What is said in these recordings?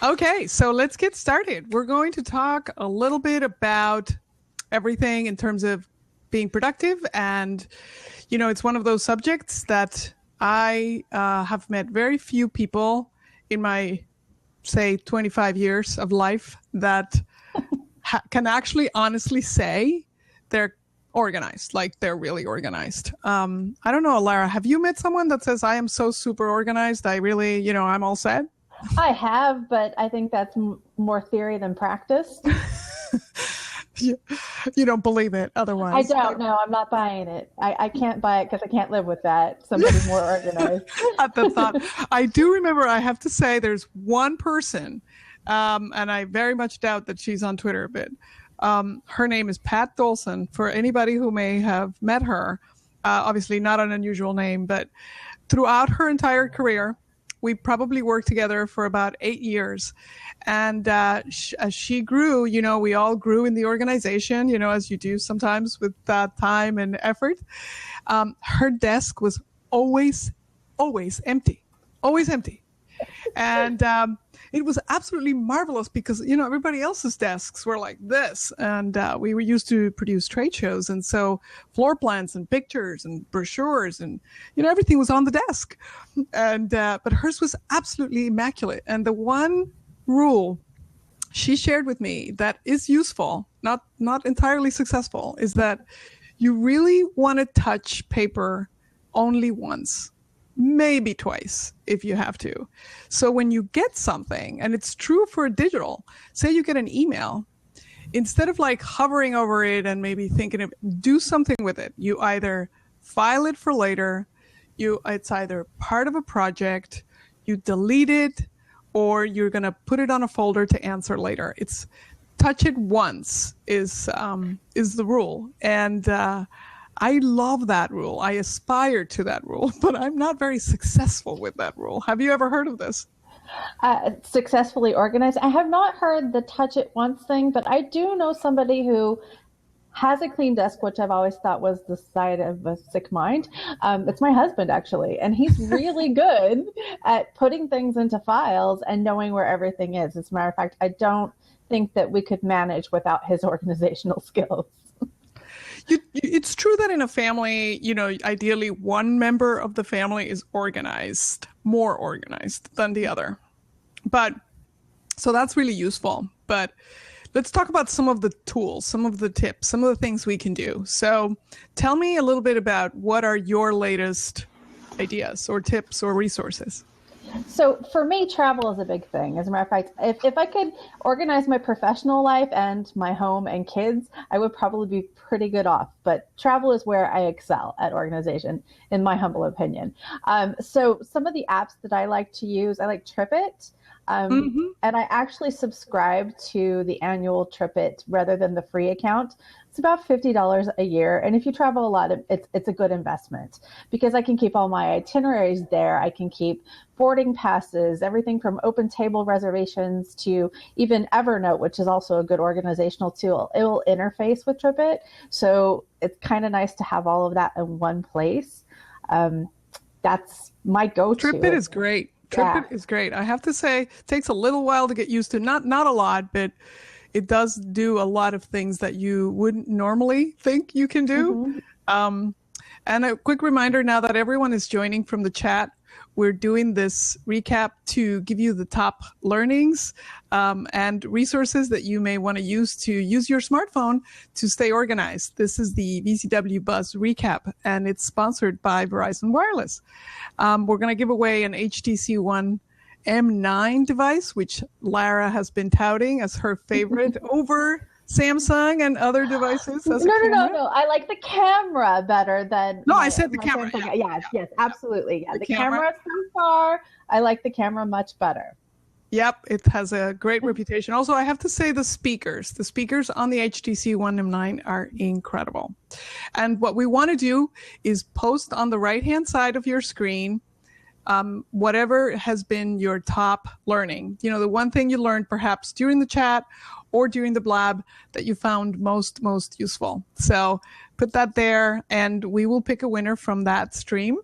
Okay, so let's get started. We're going to talk a little bit about everything in terms of being productive. And, it's one of those subjects that I have met very few people in my, say, 25 years of life that can actually honestly say they're organized, like they're really organized. I don't know, Lara, have you met someone that says, I am so super organized, I really, I'm all set? I have, but I think that's more theory than practice. You don't believe it otherwise. I don't. No, I'm not buying it. I can't buy it because I can't live with that. Somebody more organized. At the thought. I do remember, I have to say, there's one person, and I very much doubt that she's on Twitter, but her name is Pat Dolson. For anybody who may have met her, obviously not an unusual name, but throughout her entire career, we probably worked together for about 8 years. And as she grew, we all grew in the organization, as you do sometimes with time and effort. Her desk was always empty, always empty. And it was absolutely marvelous because, everybody else's desks were like this. And we were used to produce trade shows. And so floor plans and pictures and brochures and, everything was on the desk. And but hers was absolutely immaculate. And the one rule she shared with me that is useful, not entirely successful, is that you really want to touch paper only once, maybe twice if you have to. So when you get something, and it's true for digital, say you get an email, instead of like hovering over it and maybe thinking of, do something with it. You either file it for later, it's either part of a project, you delete it, or you're going to put it on a folder to answer later. It's touch it once is the rule. And I love that rule. I aspire to that rule, but I'm not very successful with that rule. Have you ever heard of this? Successfully organized. I have not heard the touch it once thing, but I do know somebody who has a clean desk, which I've always thought was the side of a sick mind. It's my husband, actually, and he's really good at putting things into files and knowing where everything is. As a matter of fact, I don't think that we could manage without his organizational skills. It's true that in a family, ideally one member of the family is organized, more organized than the other. But so that's really useful. But let's talk about some of the tools, some of the tips, some of the things we can do. So tell me a little bit about what are your latest ideas or tips or resources? So for me, travel is a big thing. As a matter of fact, if I could organize my professional life and my home and kids, I would probably be pretty good off. But travel is where I excel at organization, in my humble opinion. So some of the apps that I like to use, I like TripIt. And I actually subscribe to the annual TripIt rather than the free account. It's about $50 a year. And if you travel a lot, it's a good investment because I can keep all my itineraries there. I can keep boarding passes, everything from open table reservations to even Evernote, which is also a good organizational tool. It will interface with TripIt. So it's kind of nice to have all of that in one place. That's my go-to. TripIt is great. TripIt is great. I have to say, it takes a little while to get used to. Not a lot, but it does do a lot of things that you wouldn't normally think you can do. And a quick reminder now that everyone is joining from the chat, we're doing this recap to give you the top learnings and resources that you may want to use your smartphone to stay organized. This is the VZWBuzz recap, and it's sponsored by Verizon Wireless. We're going to give away an HTC One M9 device, which Lara has been touting as her favorite over Samsung and other devices. No. I like the camera better than. No, I said the camera. Yes, absolutely. Yeah, the camera so far, I like the camera much better. Yep, it has a great reputation. Also, I have to say the speakers on the HTC One M9 are incredible. And what we want to do is post on the right-hand side of your screen whatever has been your top learning. The one thing you learned perhaps during the chat or during the blab that you found most useful. So put that there and we will pick a winner from that stream.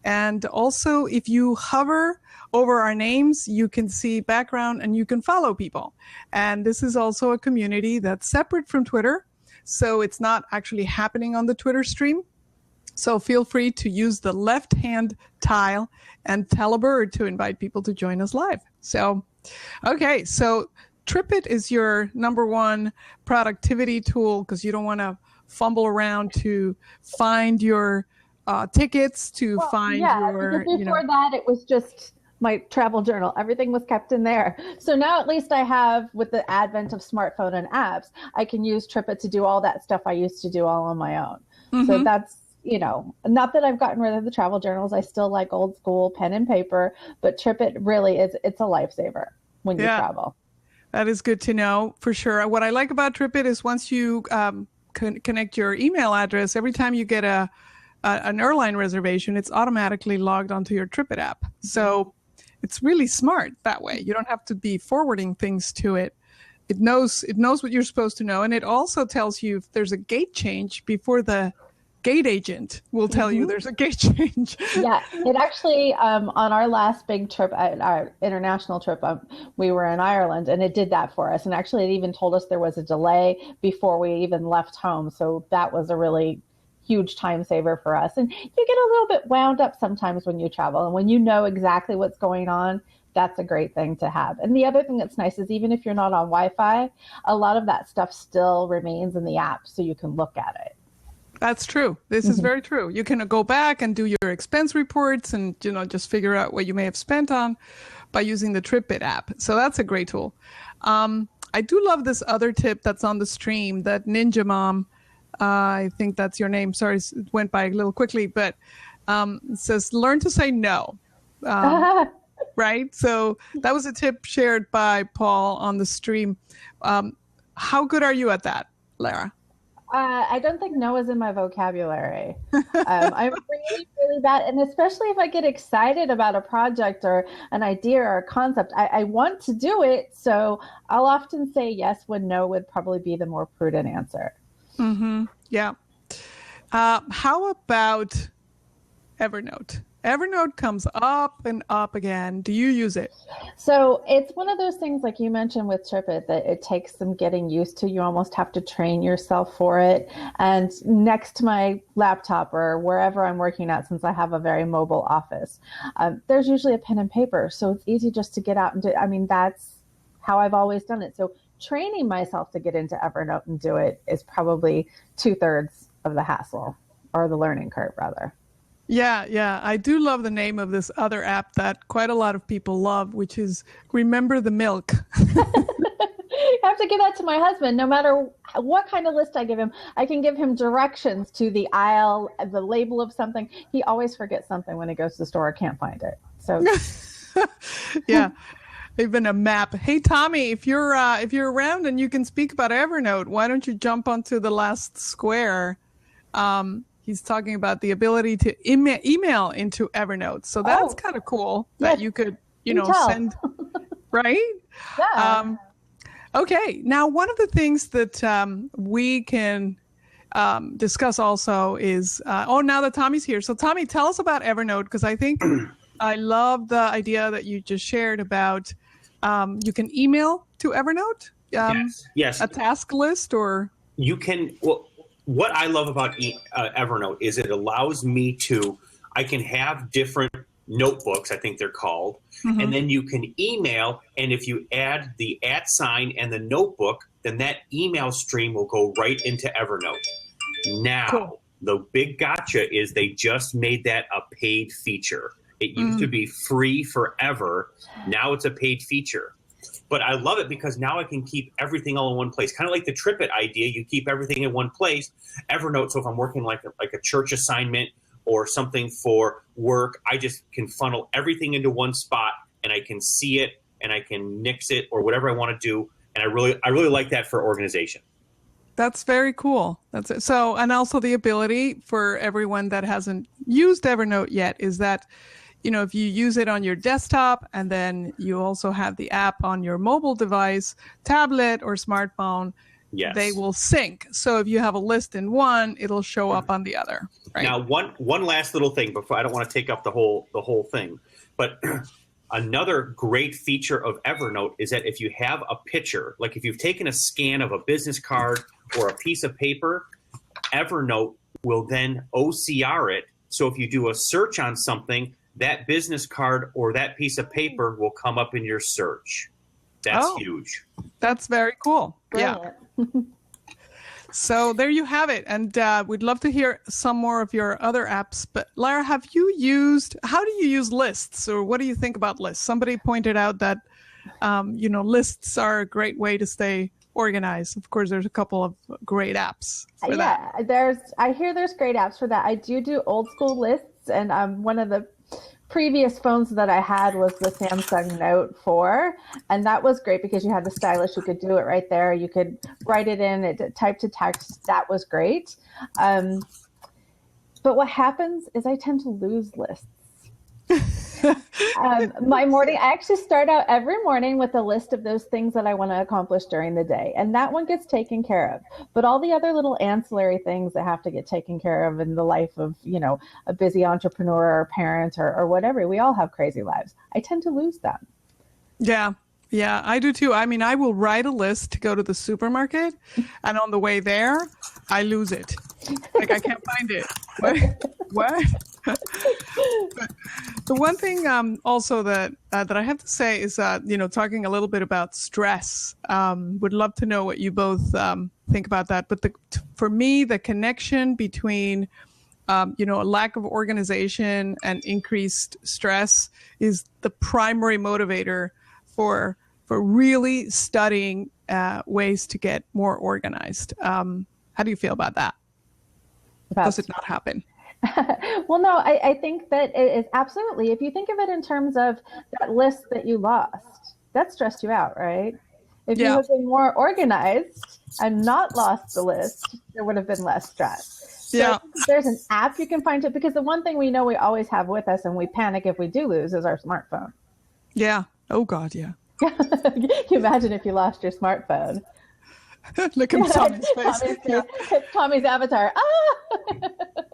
And also, if you hover over our names, you can see background and you can follow people. And this is also a community that's separate from Twitter. So it's not actually happening on the Twitter stream. So feel free to use the left-hand tile and tell a bird to invite people to join us live. So, okay, so TripIt is your number one productivity tool because you don't want to fumble around to find your tickets, to find your, before that, it was just my travel journal. Everything was kept in there. So now at least I have, with the advent of smartphone and apps, I can use TripIt to do all that stuff I used to do all on my own. Mm-hmm. So that's, not that I've gotten rid of the travel journals. I still like old school pen and paper, but TripIt really it's a lifesaver when you travel. That is good to know for sure. What I like about TripIt is once you connect your email address, every time you get an airline reservation, it's automatically logged onto your TripIt app. So it's really smart that way. You don't have to be forwarding things to it. It knows what you're supposed to know, and it also tells you if there's a gate change before the gate agent will tell you there's a gate change. Yeah, it actually, on our last big trip, our international trip, we were in Ireland, and it did that for us. And actually, it even told us there was a delay before we even left home. So that was a really huge time saver for us. And you get a little bit wound up sometimes when you travel. And when you know exactly what's going on, that's a great thing to have. And the other thing that's nice is even if you're not on Wi-Fi, a lot of that stuff still remains in the app, so you can look at it. That's true. This is very true. You can go back and do your expense reports and, just figure out what you may have spent on by using the TripIt app. So that's a great tool. I do love this other tip that's on the stream that Ninja Mom, I think that's your name. Sorry, it went by a little quickly, but it says, learn to say no. Right? So that was a tip shared by Paul on the stream. How good are you at that, Lara? I don't think no is in my vocabulary. I'm really, really bad. And especially if I get excited about a project or an idea or a concept, I want to do it. So I'll often say yes when no would probably be the more prudent answer. Mm-hmm. Yeah. How about Evernote? Evernote comes up and up again. Do you use it? So it's one of those things, like you mentioned with TripIt, that it takes some getting used to. You almost have to train yourself for it. And next to my laptop or wherever I'm working at, since I have a very mobile office, there's usually a pen and paper. So it's easy just to get out and do it. I mean, that's how I've always done it. So training myself to get into Evernote and do it is probably 2/3 of the hassle, or the learning curve, rather. Yeah. I do love the name of this other app that quite a lot of people love, which is Remember the Milk. I have to give that to my husband. No matter what kind of list I give him, I can give him directions to the aisle, the label of something. He always forgets something when he goes to the store or can't find it. So, yeah. Even a map. Hey, Tommy, if you're around and you can speak about Evernote, why don't you jump onto the last square? He's talking about the ability to email into Evernote. So that's kind of cool that you could, send, right? Yeah. Okay. Now, one of the things that we can discuss also is, now that Tommy's here. So Tommy, tell us about Evernote, because I think I love the idea that you just shared about you can email to Evernote. Yes. A task list, or you can. Well, what I love about Evernote is it allows me I can have different notebooks, I think they're called, and then you can email, and if you add the @ and the notebook, then that email stream will go right into Evernote. Now, the big gotcha is they just made that a paid feature. It used to be free forever. Now it's a paid feature. But I love it because now I can keep everything all in one place. Kind of like the TripIt idea, you keep everything in one place. Evernote, so if I'm working like a church assignment or something for work, I just can funnel everything into one spot, and I can see it, and I can nix it or whatever I want to do. And I really like that for organization. That's very cool. That's it. So, and also the ability for everyone that hasn't used Evernote yet is that, if you use it on your desktop and then you also have the app on your mobile device, tablet or smartphone, they will sync. So if you have a list in one, it'll show up on the other. Right. Now, one last little thing before, I don't want to take up the whole thing, but another great feature of Evernote is that if you have a picture, like if you've taken a scan of a business card or a piece of paper, Evernote will then OCR it. So if you do a search on something, that business card or that piece of paper will come up in your search. That's huge. That's very cool. Brilliant. Yeah. So there you have it. And we'd love to hear some more of your other apps. But Lara, how do you use lists, or what do you think about lists? Somebody pointed out that, lists are a great way to stay organized. Of course, there's a couple of great apps for that. I hear there's great apps for that. I do old school lists, and one of the previous phones that I had was the Samsung Note 4, and that was great because you had the stylus. You could do it right there. You could write it in, it type to text. That was great. But what happens is I tend to lose lists. I actually start out every morning with a list of those things that I want to accomplish during the day, and that one gets taken care of. But all the other little ancillary things that have to get taken care of in the life of, a busy entrepreneur or parent or whatever, we all have crazy lives. I tend to lose them. Yeah, I do too. I mean, I will write a list to go to the supermarket, and on the way there, I lose it. Like, I can't find it. What? The one thing also that I have to say is talking a little bit about stress. Would love to know what you both think about that. But for me, the connection between a lack of organization and increased stress is the primary motivator for really studying ways to get more organized. How do you feel about that? Does it not happen? Well, no, I think that it is absolutely. If you think of it in terms of that list that you lost, that stressed you out, right? If you had been more organized and not lost the list, there would have been less stress. So there's an app you can find it, because the one thing we know we always have with us and we panic if we do lose is our smartphone. Yeah. Oh, God, yeah. Can you imagine if you lost your smartphone? Look at Tommy's face. Tommy's avatar.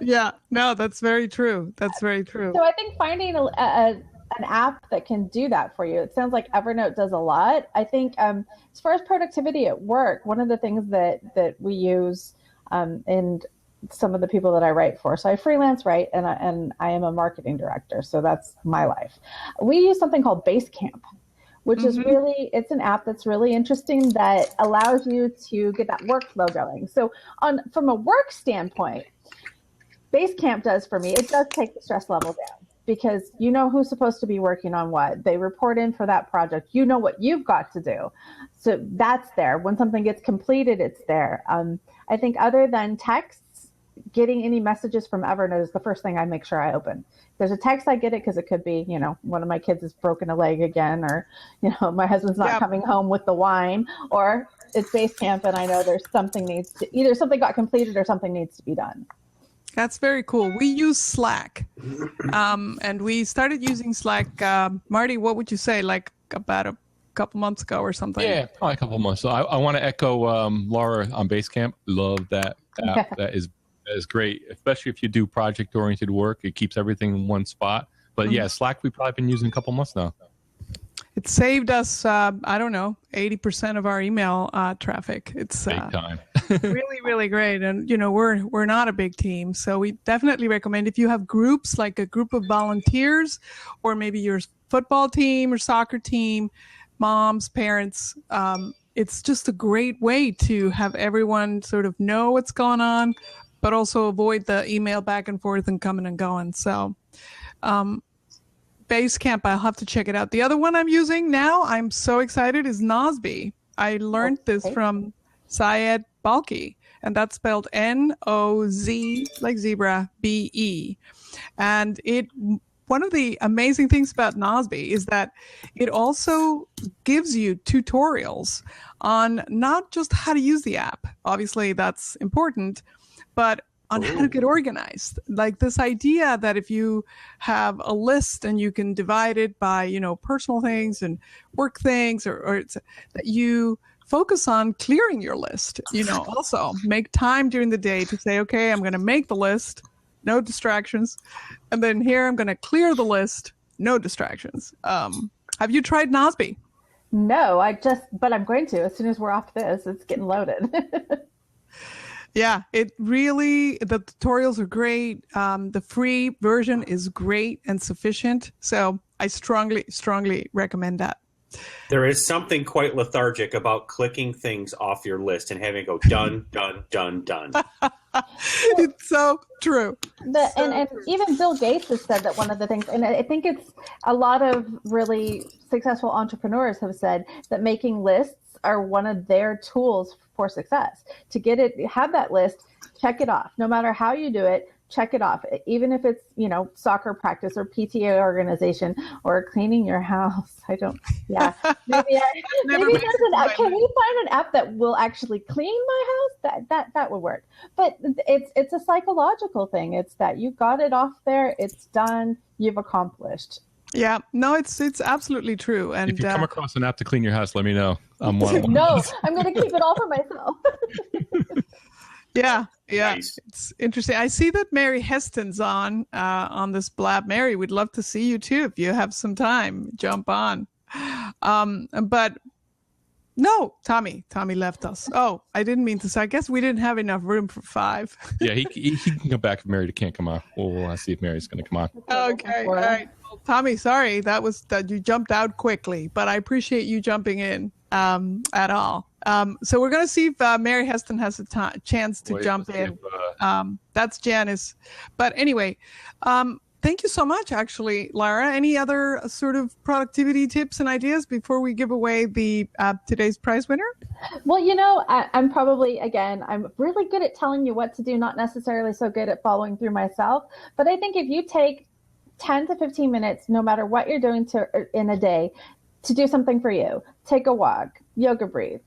Yeah, no, that's very true. That's very true. So I think finding an app that can do that for you, it sounds like Evernote does a lot. I think as far as productivity at work, one of the things that we use and some of the people that I write for, so I freelance write, and I am a marketing director, so that's my life. We use something called Basecamp, which is really, it's an app that's really interesting that allows you to get that workflow going. So from a work standpoint, Basecamp does for me, it does take the stress level down, because you know who's supposed to be working on what. They report in for that project. You know what you've got to do. So that's there. When something gets completed, it's there. I think other than texts, getting any messages from Evernote is the first thing I make sure I open. If there's a text, I get it, because it could be, one of my kids has broken a leg again, or, my husband's not coming home with the wine, or it's Basecamp and I know there's either something got completed or something needs to be done. That's very cool. We use Slack, and we started using Slack. Marty, what would you say, like about a couple months ago or something? Yeah, probably a couple months. So I want to echo Laura on Basecamp. Love that app. That is great, especially if you do project-oriented work. It keeps everything in one spot. But yeah, Slack we've probably been using a couple months now. It saved us, 80% of our email traffic. It's big time. really, really great. And, we're not a big team. So we definitely recommend, if you have groups, like a group of volunteers, or maybe your football team or soccer team, moms, parents, it's just a great way to have everyone sort of know what's going on, but also avoid the email back and forth and coming and going. So Basecamp, I'll have to check it out. The other one I'm using now, I'm so excited, is Nozbe. I learned this from Syed Balki, and that's spelled N-O-Z, like zebra, B-E. And one of the amazing things about Nozbe is that it also gives you tutorials on not just how to use the app. Obviously, that's important, but on how to get organized. Like this idea that if you have a list and you can divide it by, personal things and work things, or that you focus on clearing your list, also make time during the day to say, okay, I'm going to make the list, no distractions. And then here I'm going to clear the list, no distractions. Have you tried Nosby? No, but I'm going to as soon as we're off this. It's getting loaded. Yeah, the tutorials are great. The free version is great and sufficient. So I strongly recommend that. There is something quite lethargic about clicking things off your list and having it go done, done, done, done. It's so true. And even Bill Gates has said that one of the things, and I think it's a lot of really successful entrepreneurs have said that making lists are one of their tools for success. To have that list, check it off. No matter how you do it, check it off. Even if it's, soccer practice or PTA organization or cleaning your house. Maybe there's an app. Can we find an app that will actually clean my house? That would work. But it's a psychological thing. It's that you got it off there. It's done. You've accomplished. Yeah, no, it's absolutely true. And if you come across an app to clean your house, let me know. I'm one. No, I'm going to keep it all for myself. Yeah. Nice. It's interesting. I see that Mary Heston's on this blab. Mary, we'd love to see you too. If you have some time, jump on. But no, Tommy left us. Oh, I didn't mean to say. I guess we didn't have enough room for 5. Yeah, he can come back if Mary can't come on. We'll see if Mary's going to come on. Okay, all right. Well, Tommy, sorry that you jumped out quickly, but I appreciate you jumping in at all. So we're going to see if Mary Heston has a chance to jump in. That's Janice. But anyway, thank you so much, actually, Lara. Any other sort of productivity tips and ideas before we give away the today's prize winner? Well, I'm probably, again, I'm really good at telling you what to do, not necessarily so good at following through myself. But I think if you take 10 to 15 minutes, no matter what you're doing in a day, to do something for you, take a walk, yoga breathe.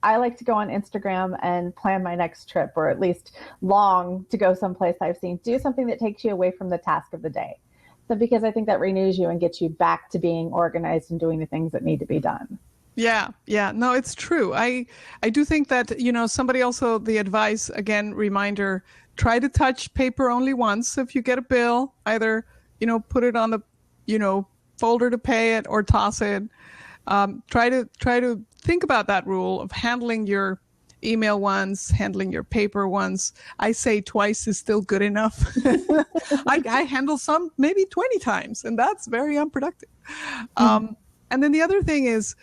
I like to go on Instagram and plan my next trip, or at least long to go someplace I've seen. Do something that takes you away from the task of the day. So because I think that renews you and gets you back to being organized and doing the things that need to be done. Yeah. No, it's true. I do think that, somebody also, the advice, again, reminder, try to touch paper only once. If you get a bill, either, put it on the, folder to pay it or toss it. Try to think about that rule of handling your email once, handling your paper once. I say twice is still good enough. I handle some maybe 20 times, and that's very unproductive. And then the other thing is,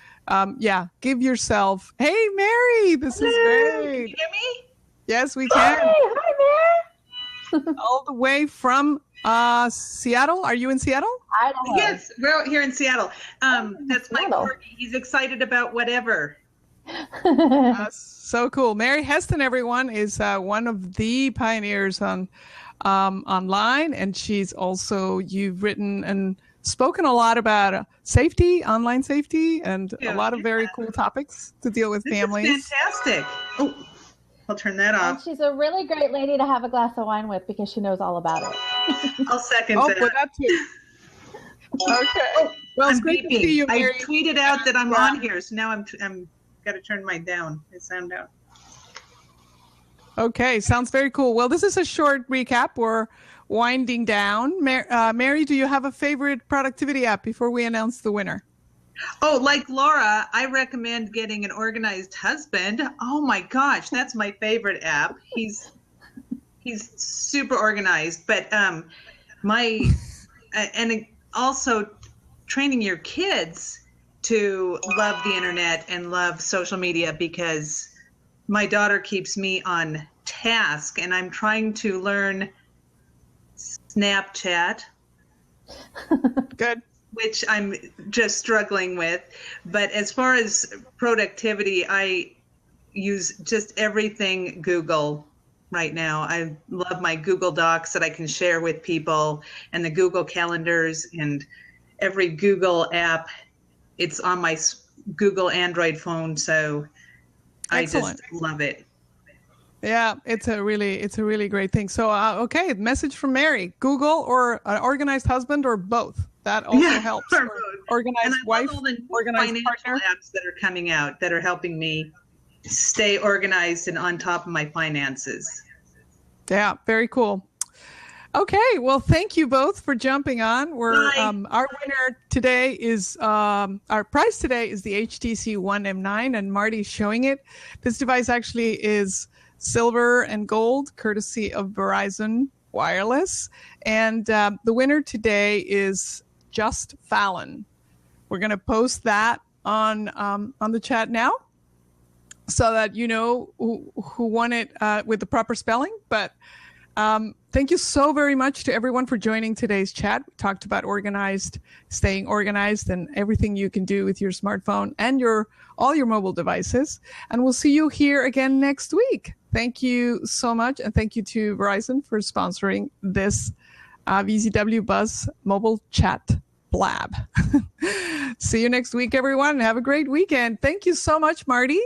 give yourself, hey, Mary, this is great. Can you hear me? Yes, we can. Hi, Mary. All the way from Seattle. Are you in Seattle? Idaho. Yes, we're here in Seattle. That's my Seattle. corgi. He's excited about whatever. So cool. Mary Heston, everyone, is one of the pioneers on online, and you've written and spoken a lot about safety, online safety, and a lot of very cool topics to deal with families. This is fantastic. Oh, I'll turn that And off. she's a really great lady to have a glass of wine with because she knows all about it. I'll second Oh, that. for that too. Okay. Well, it's I'm great to see you, beeping. I Mary. tweeted out that I'm on here, so now I'm got to turn my sound down. Okay, sounds very cool. Well, this is a short recap. We're winding down. Mary, do you have a favorite productivity app before we announce the winner? Oh, like Laura, I recommend getting an organized husband. Oh my gosh, that's my favorite app. He's super organized, but and also training your kids to love the internet and love social media, because my daughter keeps me on task and I'm trying to learn Snapchat. Good. Which I'm just struggling with. But as far as productivity, I use just everything Google right now. I love my Google Docs that I can share with people, and the Google Calendars, and every Google app. It's on my Google Android phone, so Excellent. I just love it. Yeah, it's a really great thing. So, okay, message from Mary: Google or an organized husband, or both. That also helps. or Or organized and I wife, love all the organized financial partner. apps that are coming out that are helping me stay organized and on top of my finances. Yeah, very cool. Okay, well, thank you both for jumping on. We're our winner today is our prize today is the HTC One M9, and Marty's showing it. This device actually is silver and gold, courtesy of Verizon Wireless, and the winner today is Just Fallon. We're going to post that on the chat now, so that you know who won it with the proper spelling, but. Thank you so very much to everyone for joining today's chat. We talked about staying organized, and everything you can do with your smartphone and all your mobile devices. And we'll see you here again next week. Thank you so much, and thank you to Verizon for sponsoring this VZWBuzz mobile chat blab. See you next week, everyone, and have a great weekend. Thank you so much, Marty.